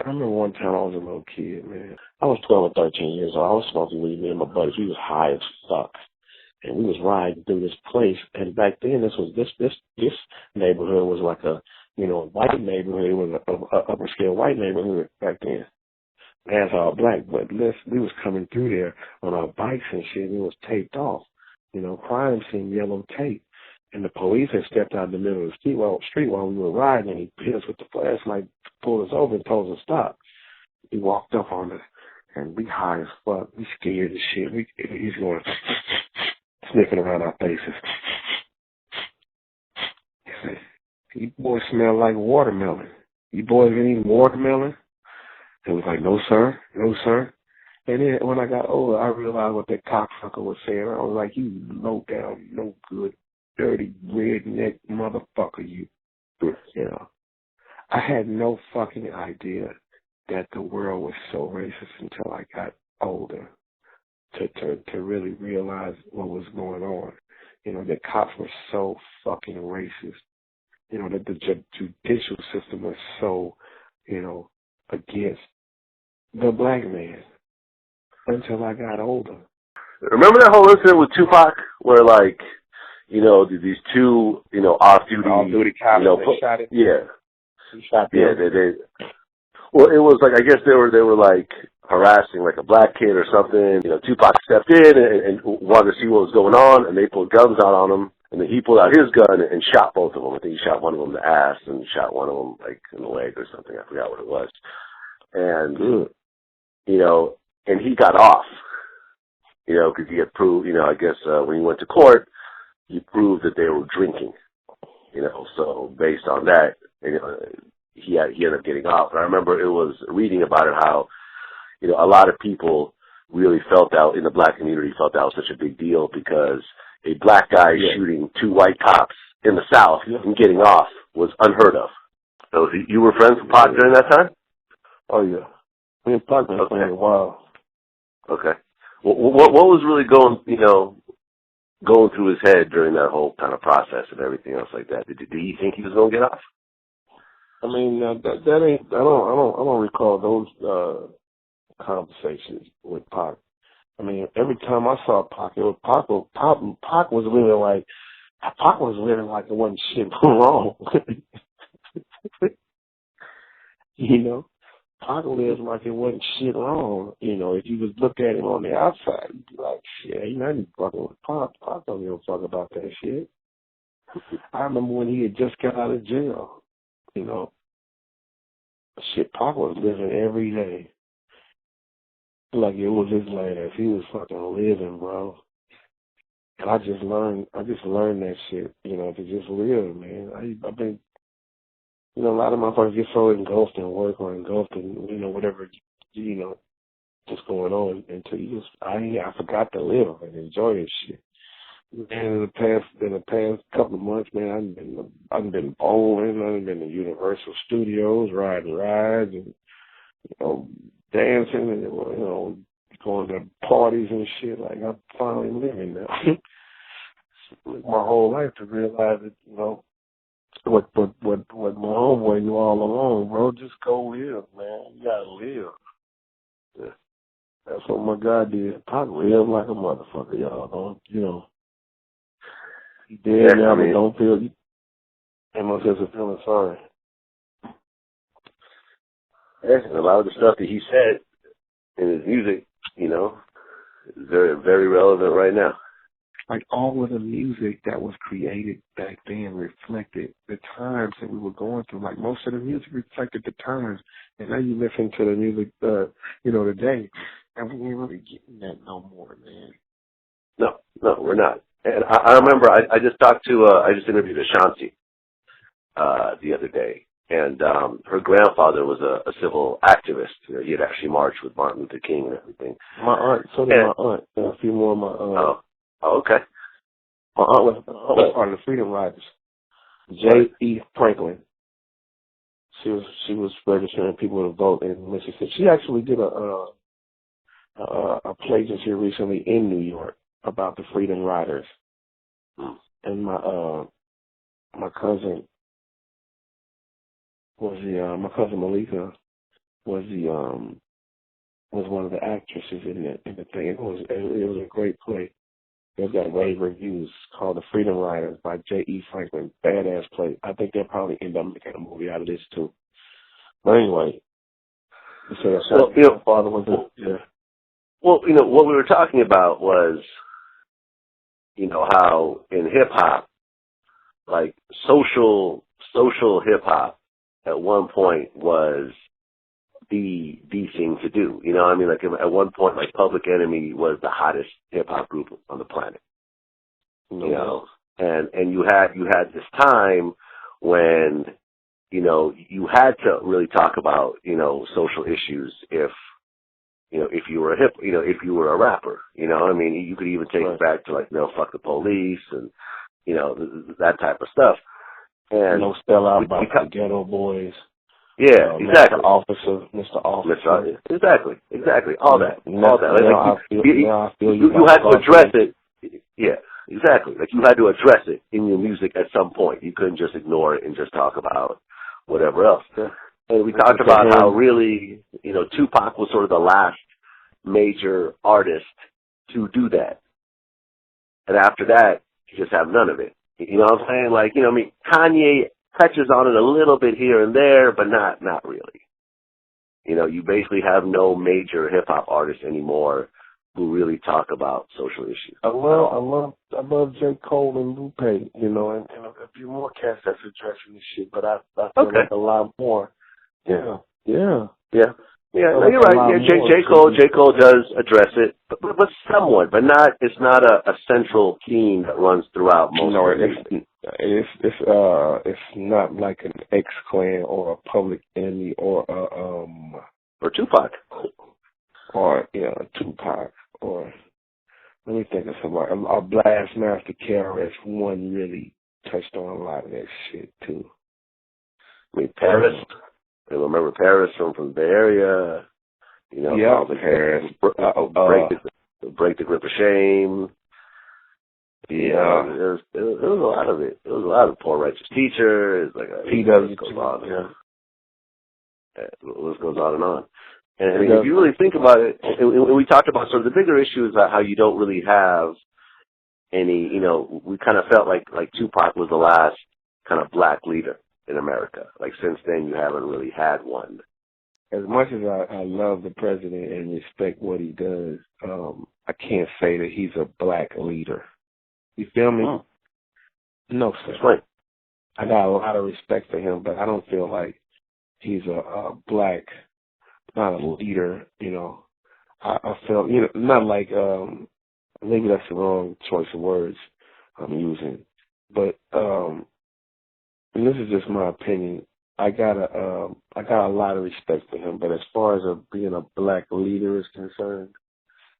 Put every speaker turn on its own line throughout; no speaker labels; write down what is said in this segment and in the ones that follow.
I remember one time I was a little kid, man. I was 12 or 13 years old. I was smoking weed, me and my buddies. We was high as fuck. And we was riding through this place. And back then, this neighborhood was like a, white neighborhood. It was a upper scale white neighborhood back then. As all black, but we was coming through there on our bikes and shit, and it was taped off. Crime scene yellow tape. And the police had stepped out in the middle of the street while we were riding, and he hit us with the flashlight, pulled us over, and told us to stop. He walked up on us, and we high as fuck. We scared as shit. He's going sniffing around our faces. He said, "You boys smell like watermelon. You boys been eating watermelon?" It was like, "No, sir. No, sir." And then when I got older, I realized what that cocksucker was saying. I was like, "You low down, no good, dirty, redneck motherfucker, you." I had no fucking idea that the world was so racist until I got older to really realize what was going on. The cops were so fucking racist. That the judicial system was so, against the black man until I got older.
Remember that whole incident with Tupac where, like, these two, off-duty
cops, they shot him?
Yeah.
He shot them?
Yeah, well, it was like, I guess they were like harassing like a black kid or something. Tupac stepped in and wanted to see what was going on, and they pulled guns out on him, and then he pulled out his gun and shot both of them. I think he shot one of them in the ass and shot one of them like in the leg or something. I forgot what it was. And, and he got off, because he had proved, I guess when he went to court, he proved that they were drinking, so based on that, he ended up getting off. And I remember it was reading about it, how, a lot of people really felt that in the black community felt that was such a big deal because a black guy shooting two white cops in the South and getting off was unheard of. So you were friends with Pac during that time?
Oh, yeah. Me and Pac been playing a while.
Okay. What was really going through his head during that whole kind of process and everything else like that? Did he think he was going to get off?
I mean, that ain't. I don't recall those conversations with Pac. I mean, every time I saw Pac, it was Pac was living like it wasn't shit wrong. Pac lived like it wasn't shit wrong. If you was look at him on the outside, you'd be like, shit, ain't nothing fucking with Pac. Pac don't give a fuck about that shit. I remember when he had just got out of jail. Shit, Pac was living every day like it was his last. He was fucking living, bro. And I just learned that shit, to just live, man. I've been, a lot of motherfuckers get so engulfed in work or engulfed in, whatever, just going on until I forgot to live and enjoy this shit. And in the past couple of months, man, I've been bowling, I've been to Universal Studios, riding rides, and dancing, and going to parties and shit. Like I'm finally living now. My whole life to realize that what my homeboy knew all along, bro. Just go live, man. You gotta live. Yeah. That's what my God did. Pac lived like a motherfucker, y'all. Don't he dead now, but don't feel. Ain't no sense of feeling sorry.
Yeah, and a lot of the stuff that he said in his music, is very, very relevant right now.
Like all of the music that was created back then reflected the times that we were going through. Like most of the music reflected the times. And now you listen to the music, today, and we ain't really getting that no more, man.
No, we're not. And I remember I just interviewed Ashanti the other day, and her grandfather was a civil activist. He had actually marched with Martin Luther King and everything.
My aunt, so did my aunt, and a few more of my aunts.
Oh, okay.
My aunt was part of the Freedom Riders. J.E. Franklin. She was registering people to vote in Mississippi. She actually did a play here recently in New York about the Freedom Riders. And my cousin Malika, was one of the actresses in the thing. It was a great play. They've got rave reviews called The Freedom Riders by J.E. Franklin. Badass play. I think they'll probably end up making a movie out of this too. But anyway, you say your father was yeah.
Well, what we were talking about was, how in hip hop, like social hip hop at one point was the thing to do. You know what I mean? Like at one point, like Public Enemy was the hottest hip hop group on the planet. And you had this time when, you had to really talk about, social issues if you were if you were a rapper, I mean, you could even take it back to like, fuck the police and, that type of stuff. And
no spell out about the Ghetto Boys.
Yeah, exactly.
Mr. Officer.
Exactly. All that.
I feel
you had to address it. Yeah, exactly. Like you had to address it in your music at some point. You couldn't just ignore it and just talk about whatever else.
Yeah.
And we talked about how really, Tupac was sort of the last major artist to do that. And after that, you just have none of it. You know what I'm saying? Like, Kanye touches on it a little bit here and there, but not really. You basically have no major hip hop artists anymore who really talk about social issues.
I love J. Cole and Lupe, and a few more cats that's addressing this shit, but I feel like a lot more. Yeah.
No, you're right. Yeah, J. Cole does address it, but somewhat, but not. It's not a central theme that runs throughout most.
No, it's not like an X-Clan or a Public Enemy or
Tupac
or Tupac or let me think of somebody. A Blastmaster KRS-One really touched on a lot of that shit too.
I mean, Paris. I remember Paris from the Bay Area.
Paris.
Break the grip of shame.
Yeah.
There was a lot of it. There was a lot of Poor Righteous Teacher. It's like
PW
goes on. The list goes on and on. And if you really think about it, and we talked about sort of the bigger issues about how you don't really have any, we kind of felt like Tupac was the last kind of black leader in America. Like since then, you haven't really had one.
As much as I love the president and respect what he does, I can't say that he's a black leader. You feel me?
Oh.
No, sir.
That's right.
I got a lot of respect for him, but I don't feel like he's a black, not a leader. I feel, not like, maybe that's the wrong choice of words I'm using, but and this is just my opinion. I got a lot of respect for him, but as far as being a black leader is concerned,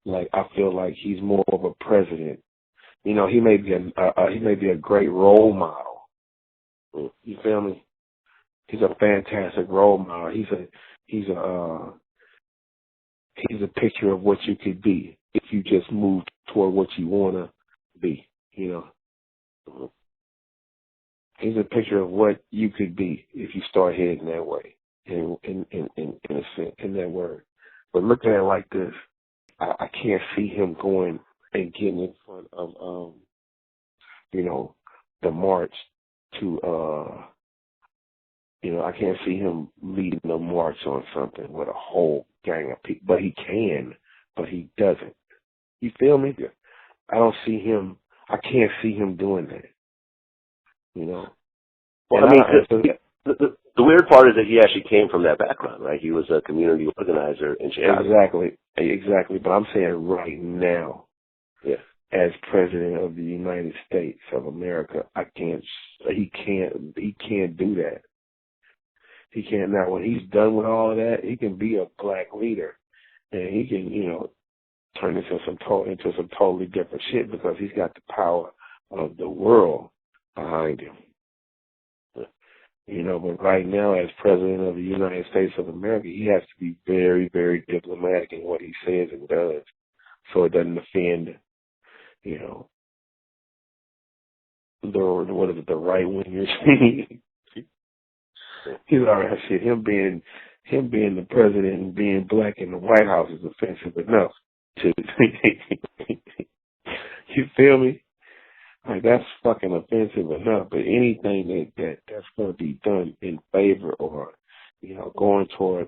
like I feel like he's more of a president. He may be a great role model. You feel me? He's a fantastic role model. He's a picture of what you could be if you just move toward what you wanna be. He's a picture of what you could be if you start heading that way, in a sense, in that word. But looking at it like this, I can't see him going and getting in front of, the march to, I can't see him leading the march on something with a whole gang of people. But he can, but he doesn't. You feel me? I don't see him. I can't see him doing that.
Well, I mean, the weird part is that he actually came from that background, right? He was a community organizer in Chicago.
Exactly. But I'm saying right now, as president of the United States of America, he can't do that. He can't. Now, when he's done with all of that, he can be a black leader, and he can, turn into some totally different shit because he's got the power of the world behind him. But right now, as president of the United States of America, he has to be very, very diplomatic in what he says and does, so it doesn't offend, the right wingers. He's already shit. Him being him being the president and being black in the White House is offensive enough to, you feel me? Like, that's fucking offensive enough. But anything that's going to be done in favor or, going toward,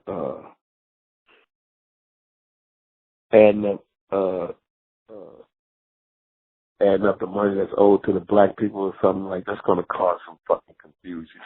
adding up, adding up the money that's owed to the black people or something like that's going to cause some fucking confusion.